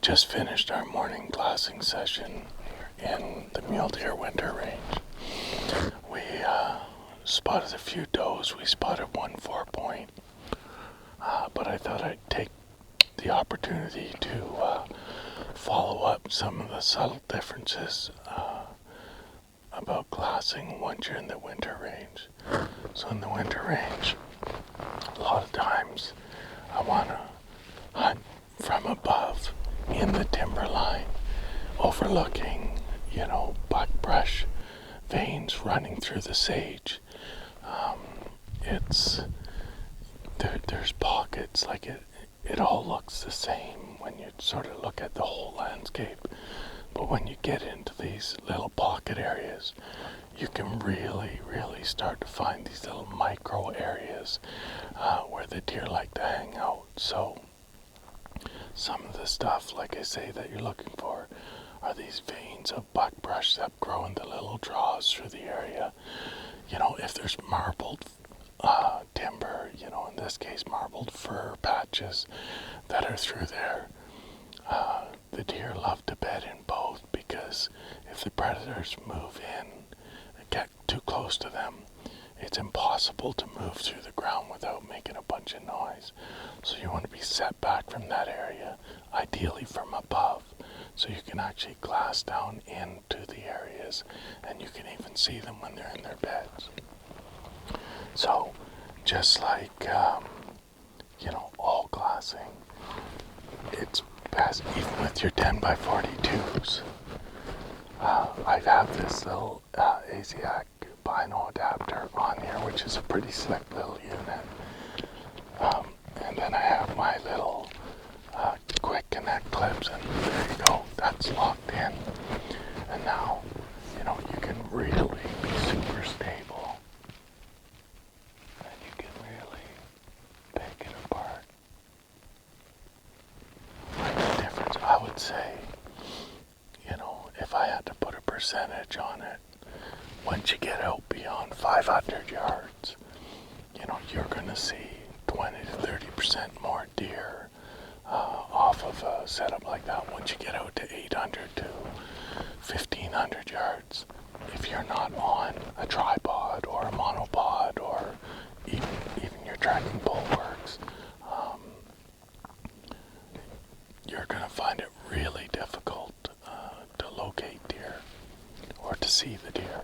just finished our morning glassing session in the Mule winter range. We spotted a few does. We spotted one 4-point, but I thought I'd take the opportunity to follow up some of the subtle differences about glassing once you're in the winter range. So in the winter range, a lot of times I want to hunt from above in the timberline, overlooking, buckbrush veins running through the sage. There's pockets, like it all looks the same when you sort of look at the whole landscape. But when you get into these little pocket areas, you can really, really start to find these little micro areas where the deer like to hang out. So some of the stuff, like I say, that you're looking for are these veins of buckbrush that grow in the little draws through the area. If there's marbled timber, in this case marbled fir patches that are through there, the deer love to bed in both, because if the predators move in and get too close to them, it's impossible to move through the ground without making a bunch of noise. So you want to be set back from that area, ideally from above, so you can actually glass down into the areas, and you can even see them when they're in their beds. So just like all glassing, it's best even with your 10x42s. I have this little ASIAC bino adapter on here, which is a pretty slick little unit. And then I have my little quick connect clips, and there you go, that's locked in. And now, you can really be super stable, and you can really pick it apart. Like the difference, I would say, if I had to put a percentage on it, once you get out beyond 500 yards, you're going to see 20 to 30% more deer off of a setup like that once you get out to 800 to 1500 yards. If you're not on a tripod or a monopod, or even your tracking pole works, you're going to find it really difficult to locate deer or to see the deer.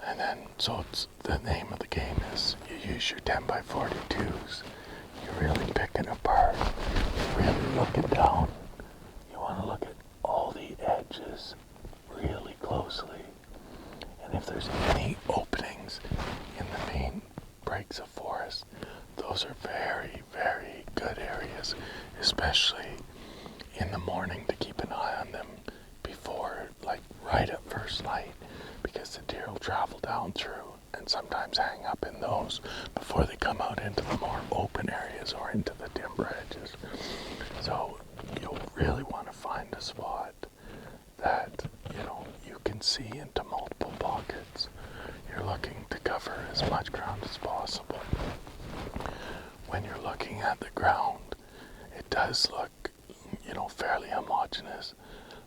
And then, so it's the name of the game is you use your 10x42s. You're really picking apart. You're really looking down. You want to look at all the edges really closely. And if there's any openings in the main breaks of forest, those are very, very good areas, especially in the morning, to keep an eye on them before, like right at first light, because the deer will travel down through and sometimes hang up in those before they come out into the more open areas or into the timber edges. So you'll really want to find a spot that, you can see into multiple pockets. You're looking to cover as much ground as possible. When you're looking at the ground, it does look, fairly homogeneous,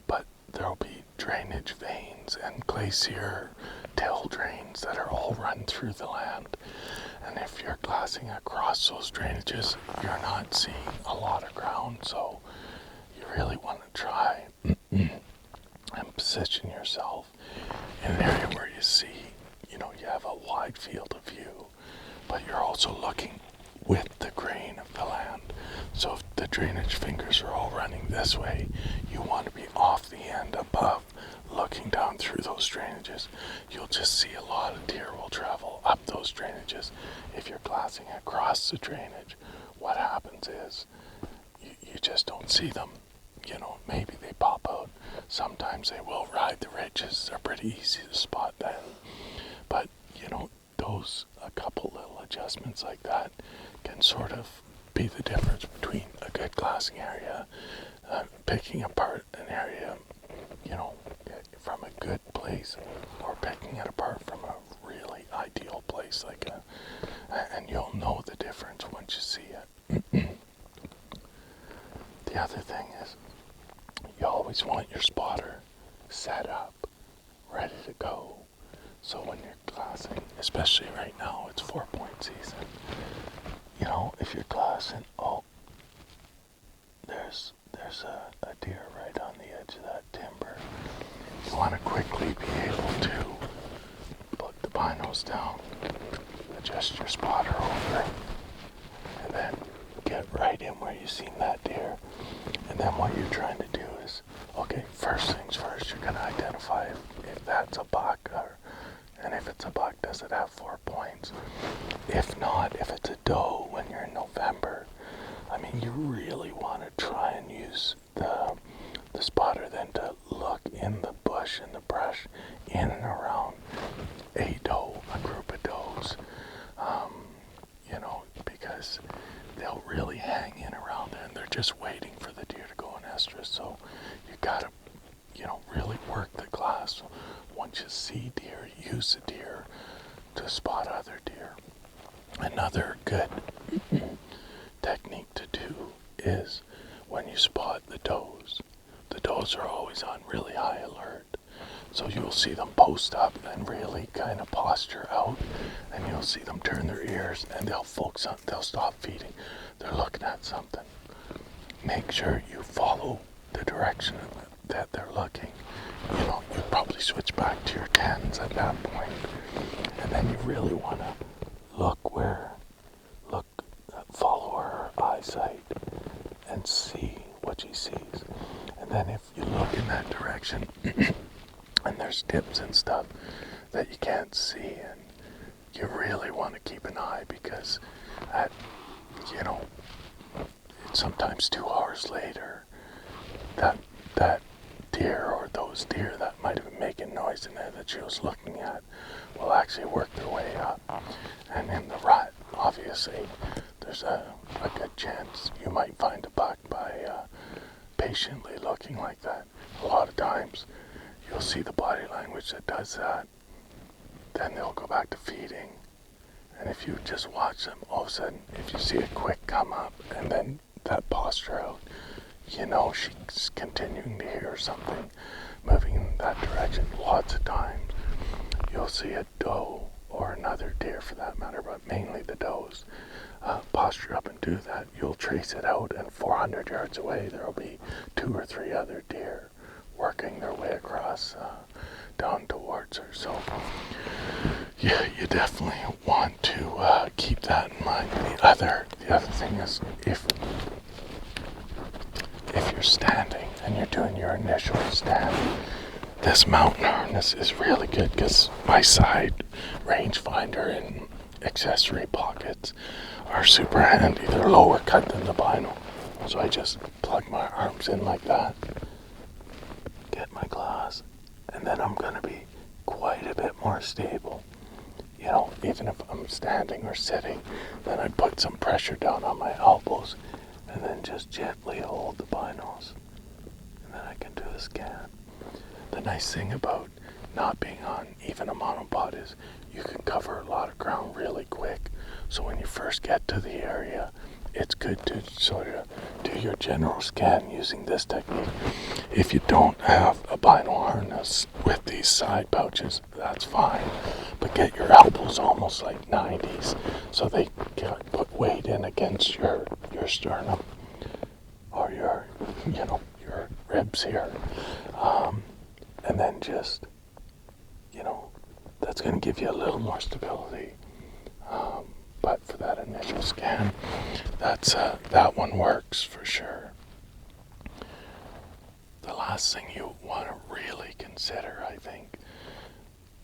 but there'll be drainage veins and glacier till drains that are all run through the land. And if you're glassing across those drainages, you're not seeing a lot of ground, so you really want to try and position yourself in an area where you see, you have a wide field of view, but you're also looking with the grain of the land. So if the drainage fingers are all running this way, you want to be off the end above, looking down through those drainages. You'll just see a lot of deer will travel up those drainages. If you're glassing across the drainage, what happens is you just don't see them. Maybe they pop out. Sometimes they will ride the ridges. They're pretty easy to spot then. But, those, a couple little adjustments like that can sort of be the difference between a good glassing area, picking apart an area, from a good place, or picking it apart from a really ideal place, and you'll know the difference once you see it. The other thing is, you always want your spotter set up, ready to go. So when you're glassing, especially right now, it's 4-point season. You know, if you're glassing, oh, there's a deer right on the edge of that timber. You want to quickly be able to put the binos down, adjust your spotter over, and then get right in where you've seen that deer. And then what you're trying to do is, okay, first things first, you're going to identify if that's a buck, and if it's a buck, does it have 4 points? If not, if it's a doe when you're in November, I mean, you really want to try and use the spotter then to look in the bush, in the brush, in and around a doe, a group of does, you know, because they'll really hang in around there and they're just waiting for the deer to go in estrus. So you gotta, you know, really work the glass. So once you see deer, use the deer to spot other deer. Another good technique to do is when you spot the does are always on really high alert. So you'll see them post up and really kind of posture out, and you'll see them turn their ears and they'll focus on, they'll stop feeding. They're looking at something. Make sure you follow the direction that they're looking. You know, you probably switch back to your 10s at that point. And then you really want to follow her eyesight and see what she sees. And then if you look in that direction and there's dips and stuff that you can't see, and you really want to keep an eye, because at, you know, sometimes 2 hours later, that deer or those deer that might have been making noise in there that she was looking at will actually work their way up. And in the rut, obviously, there's a good chance you might find a buck by patiently looking like that. A lot of times, you'll see the body language that does that. Then they'll go back to feeding. And if you just watch them, all of a sudden, if you see a quick come up and then that posture out, you know she's continuing to hear something moving in that direction. Lots of times, you'll see a doe or another deer for that matter, but mainly the does, posture up and do that. You'll trace it out, and 400 yards away, there'll be 2 or 3 other deer working their way across down towards her. So yeah, you definitely want to keep that in mind. The other thing is, if you're standing and you're doing your initial stand, this mountain harness is really good, because my side rangefinder and accessory pockets are super handy. They're lower cut than the vinyl, so I just plug my arms in like that, get my glass, and then I'm going to be quite a bit more stable. You know, even if I'm standing or sitting, then I put some pressure down on my elbows and then just gently hold the binos, and then I can do a scan. The nice thing about not being on even a monopod is you can cover a lot of ground really quick. So when you first get to the area, it's good to sort of do your general scan using this technique. If you don't have a vinyl harness with these side pouches, that's fine. But get your elbows almost like 90s, so they put weight in against your sternum or your ribs here. And then just, that's going to give you a little more stability. But for that initial scan, that one works for sure. The last thing you want to really consider, I think,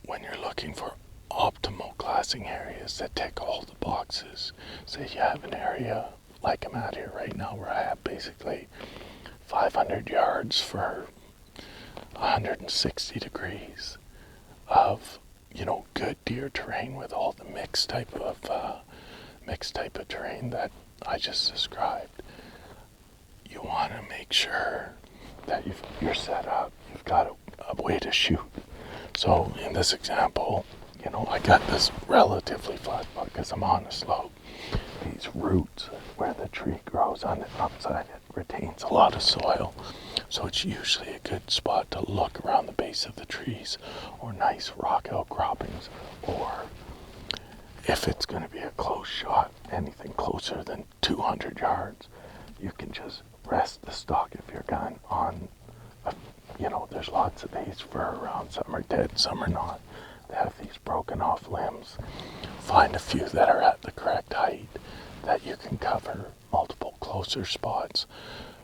when you're looking for optimal glassing areas that tick all the boxes. Say you have an area like I'm at here right now, where I have basically 500 yards for 160 degrees of, good deer terrain with all the mixed type of terrain that I just described. You want to make sure that you're set up. You've got a way to shoot. So in this example, I got this relatively flat spot because I'm on a slope. These roots where the tree grows on the upside, it retains a lot of soil. So it's usually a good spot to look around the base of the trees, or nice rock outcroppings, or if it's going to be a close shot, anything closer than 200 yards, you can just rest the stock of your gun on, there's lots of these fur around. Some are dead, some are not. They have these broken off limbs. Find a few that are at the correct height that you can cover multiple closer spots,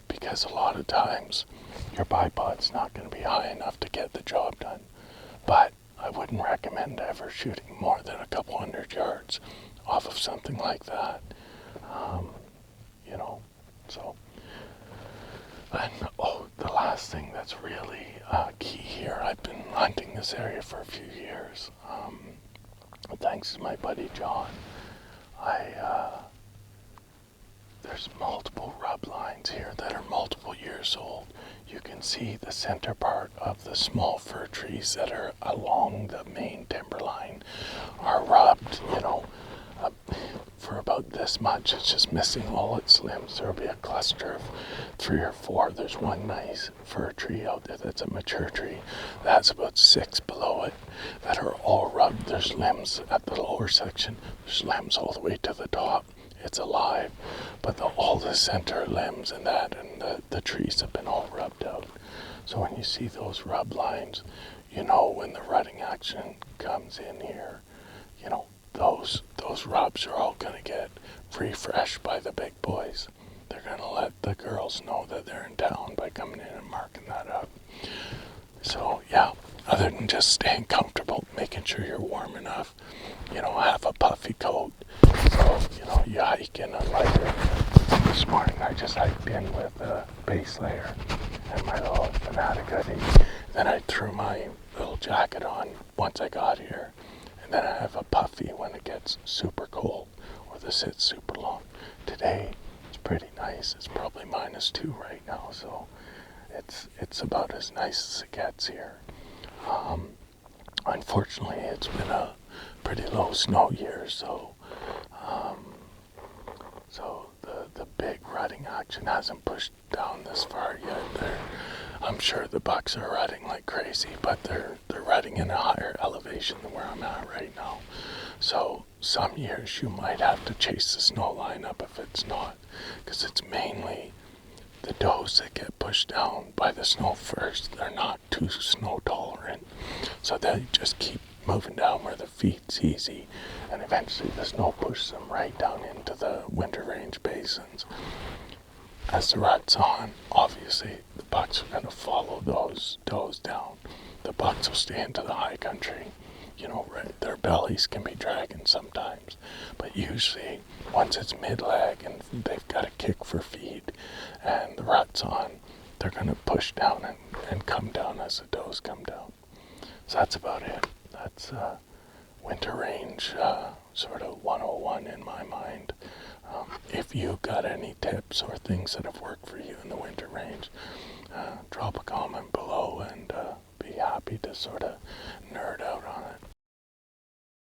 because a lot of times your bipod's not going to be high enough to get the job done. But I wouldn't recommend ever shooting more than a couple hundred yards off of something like that. So. And the last thing that's really key here, I've been hunting this area for a few years. Thanks to my buddy John, there's multiple rub lines here that are multiple years old. You can see the center part of the small fir trees that are along the main timberline are rubbed, for about this much. It's just missing all its limbs. There'll be a cluster of 3 or 4. There's one nice fir tree out there that's a mature tree. That's about 6 below it that are all rubbed. There's limbs at the lower section. There's limbs all the way to the top. It's alive, but all the center limbs and the trees have been all rubbed out. So when you see those rub lines, when the rutting action comes in here, those rubs are all going to get refreshed by the big boys. They're going to let the girls know that they're in town by coming in and marking that up. So yeah, other than just staying comfortable, making sure you're warm enough, have a puffy coat. So, you hike in a lighter. This morning I just hiked in with a base layer and my little Fanatic hoodie. Then I threw my little jacket on once I got here. And then I have a puffy when it gets super cold or the sit's super long. Today it's pretty nice. It's probably -2 right now, so it's about as nice as it gets here. Unfortunately, it's been a pretty low snow year, so the big rutting action hasn't pushed down this far yet. I'm sure the bucks are rutting like crazy, but they're rutting in a higher elevation than where I'm at right now. So some years you might have to chase the snow line up if it's not, because it's mainly the does that get pushed down by the snow first. They're not too snow tolerant, so they just keep moving down where the feet's easy, and eventually the snow pushes them right down into the winter range basins. As the rut's on, obviously the bucks are going to follow those does down. The bucks will stay into the high country. Their bellies can be dragging sometimes, but usually once it's mid-leg and they've got a kick for feed and the rut's on, they're going to push down and come down as the does come down. So that's about it. That's winter range sort of 101 in my mind. If you got any tips or things that have worked for you in the winter range, drop a comment below and be happy to sort of nerd out on